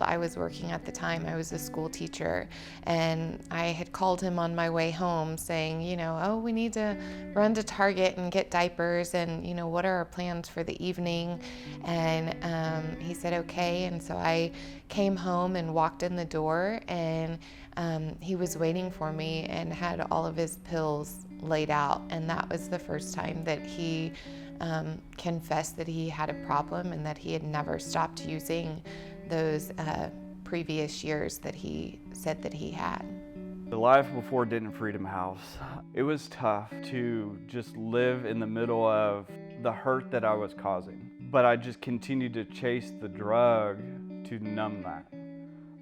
I was working at the time. I was a school teacher, and I had called him on my way home saying, you know, oh, we need to run to Target and get diapers, and, you know, what are our plans for the evening? And he said, okay. And so I came home and walked in the door, and he was waiting for me and had all of his pills laid out. And that was the first time that he confessed that he had a problem and that he had never stopped using those previous years that he said that he had. The life before Denton Freedom House, it was tough to just live in the middle of the hurt that I was causing. But I just continued to chase the drug to numb that.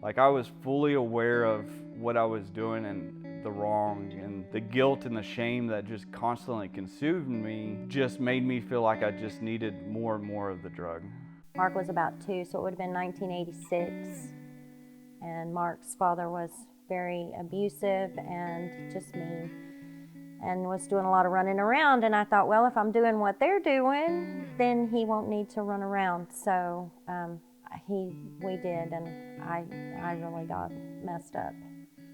Like, I was fully aware of what I was doing and the wrong, and the guilt and the shame that just constantly consumed me just made me feel like I just needed more and more of the drug. Mark was about 2, so it would have been 1986. And Mark's father was very abusive and just mean, and was doing a lot of running around. And I thought, well, if I'm doing what they're doing, then he won't need to run around. So we did, and I really got messed up.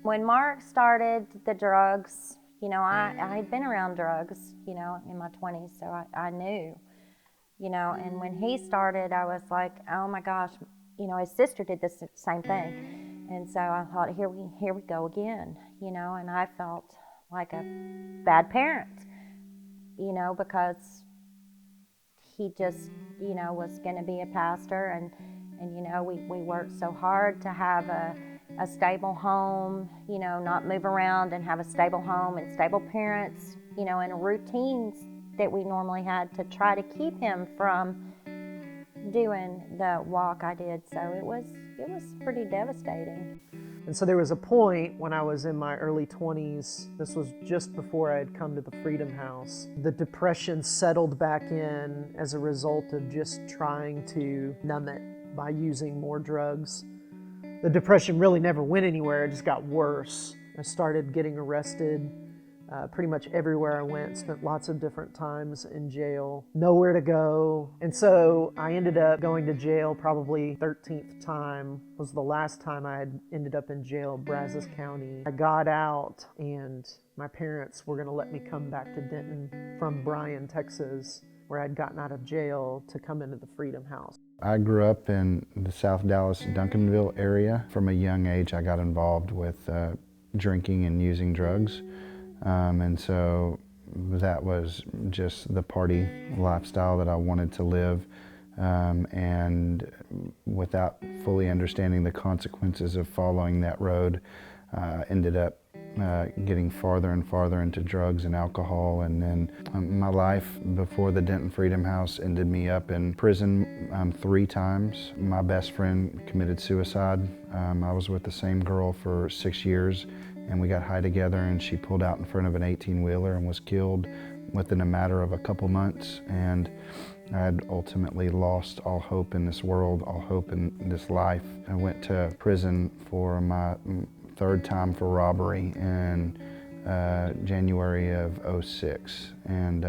When Mark started the drugs, you know, I had been around drugs, you know, in my 20s, so I knew, you know, and when he started, I was like, oh my gosh, you know, his sister did the same thing. And so I thought, here we go again, you know, and I felt like a bad parent, you know, because he just, you know, was going to be a pastor, and you know, we worked so hard to have a stable home, you know, not move around, and have a stable home and stable parents, you know, and routines that we normally had to try to keep him from doing the walk I did. So it was pretty devastating. And so there was a point when I was in my early 20s, this was just before I had come to the Freedom House. The depression settled back in as a result of just trying to numb it by using more drugs. The depression really never went anywhere, it just got worse. I started getting arrested pretty much everywhere I went, spent lots of different times in jail, nowhere to go. And so I ended up going to jail probably 13th time, was the last time I had ended up in jail, Brazos County. I got out, and my parents were gonna let me come back to Denton from Bryan, Texas, where I'd gotten out of jail, to come into the Freedom House. I grew up in the South Dallas, Duncanville area. From a young age, I got involved with drinking and using drugs. And so that was just the party lifestyle that I wanted to live. And without fully understanding the consequences of following that road, ended up getting farther and farther into drugs and alcohol. And then my life before the Denton Freedom House ended me up in prison 3 times. My best friend committed suicide. I was with the same girl for 6 years, and we got high together, and she pulled out in front of an 18-wheeler and was killed within a matter of a couple months. And I had ultimately lost all hope in this world, all hope in this life. I went to prison for my 3rd time for robbery in January of '06, and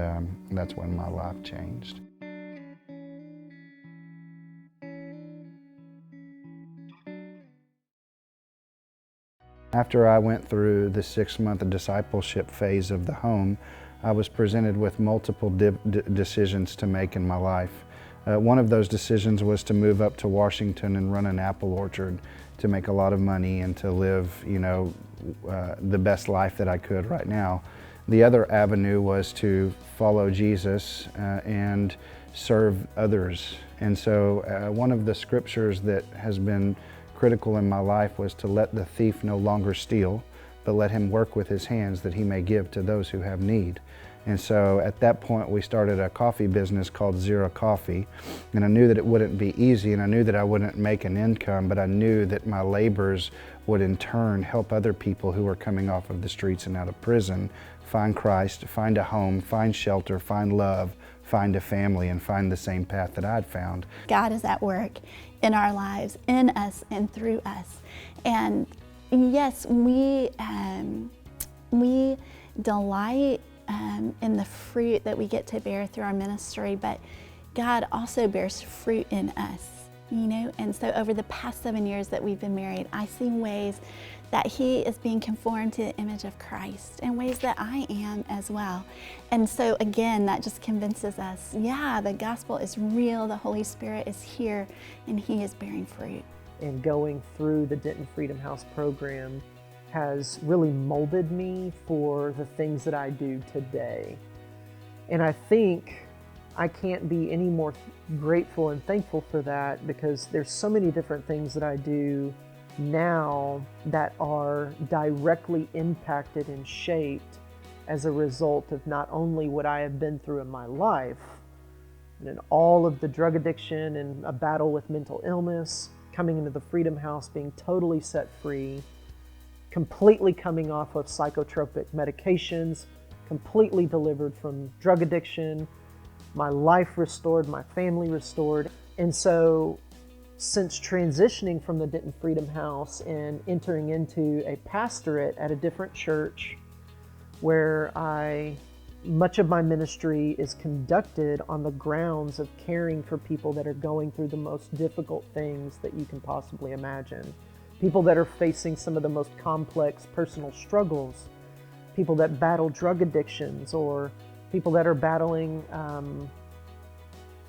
that's when my life changed. After I went through the 6-month discipleship phase of the home, I was presented with multiple decisions to make in my life. One of those decisions was to move up to Washington and run an apple orchard, to make a lot of money and to live, you know, the best life that I could right now. The other avenue was to follow Jesus and serve others. And so one of the scriptures that has been critical in my life was to let the thief no longer steal, but let him work with his hands that he may give to those who have need. And so at that point we started a coffee business called Zero Coffee, and I knew that it wouldn't be easy, and I knew that I wouldn't make an income, but I knew that my labors would in turn help other people who were coming off of the streets and out of prison find Christ, find a home, find shelter, find love, find a family, and find the same path that I'd found. God is at work in our lives, in us and through us. And yes, we delight in the fruit that we get to bear through our ministry, but God also bears fruit in us. you know? And so over the past 7 years that we've been married, I see ways that he is being conformed to the image of Christ in ways that I am as well. And so again, that just convinces us, yeah, the gospel is real, the Holy Spirit is here, and he is bearing fruit. And going through the Denton Freedom House program has really molded me for the things that I do today. And I think I can't be any more grateful and thankful for that, because there's so many different things that I do now that are directly impacted and shaped as a result of not only what I have been through in my life, and all of the drug addiction and a battle with mental illness, coming into the Freedom House, being totally set free, completely coming off of psychotropic medications, completely delivered from drug addiction, my life restored, my family restored. And so since transitioning from the Denton Freedom House and entering into a pastorate at a different church, where much of my ministry is conducted on the grounds of caring for people that are going through the most difficult things that you can possibly imagine. People that are facing some of the most complex personal struggles, people that battle drug addictions, or people that are battling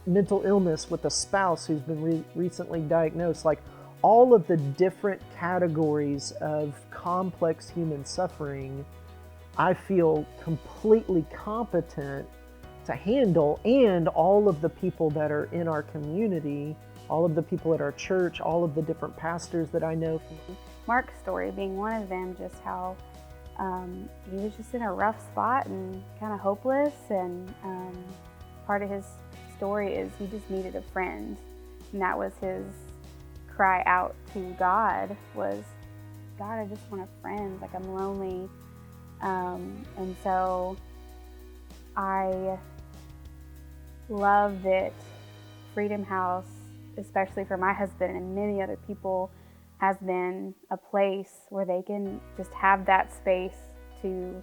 mental illness with a spouse who's been recently diagnosed. Like, all of the different categories of complex human suffering, I feel completely competent to handle. And all of the people that are in our community, all of the people at our church, all of the different pastors that I know. Mark's story being one of them, just how he was just in a rough spot and kind of hopeless, and part of his story is he just needed a friend, and that was his cry out to God, was, God, I just want a friend, like, I'm lonely. And so I love that Freedom House, especially for my husband and many other people, has been a place where they can just have that space to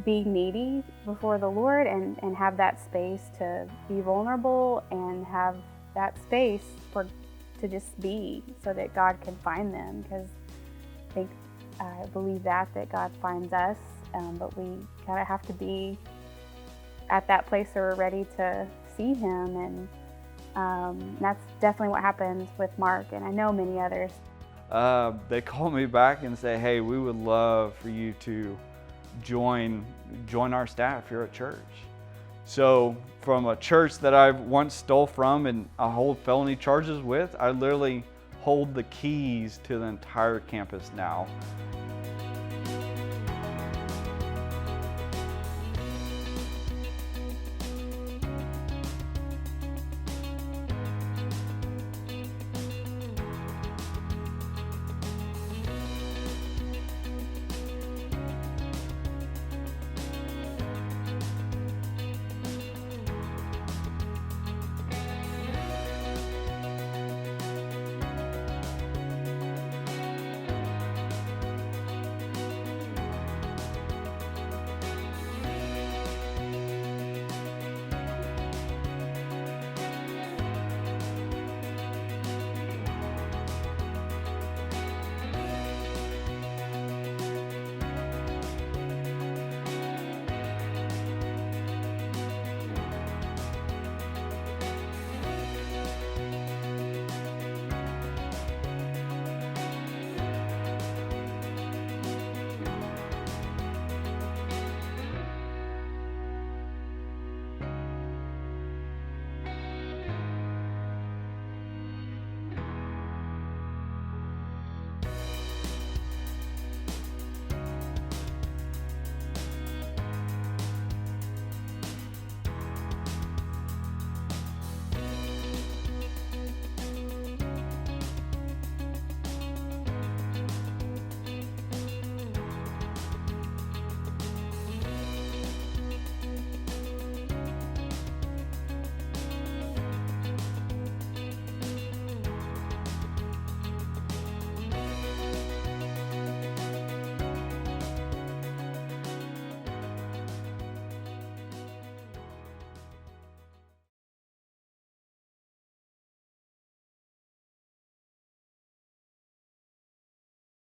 be needy before the Lord, and have that space to be vulnerable, and have that space to just be, so that God can find them. Because I believe that God finds us, but we kind of have to be at that place where we're ready to see him. And that's definitely what happened with Mark, and I know many others. They call me back and say, hey, we would love for you to join our staff here at church. So from a church that I once stole from and I hold felony charges with, I literally hold the keys to the entire campus now.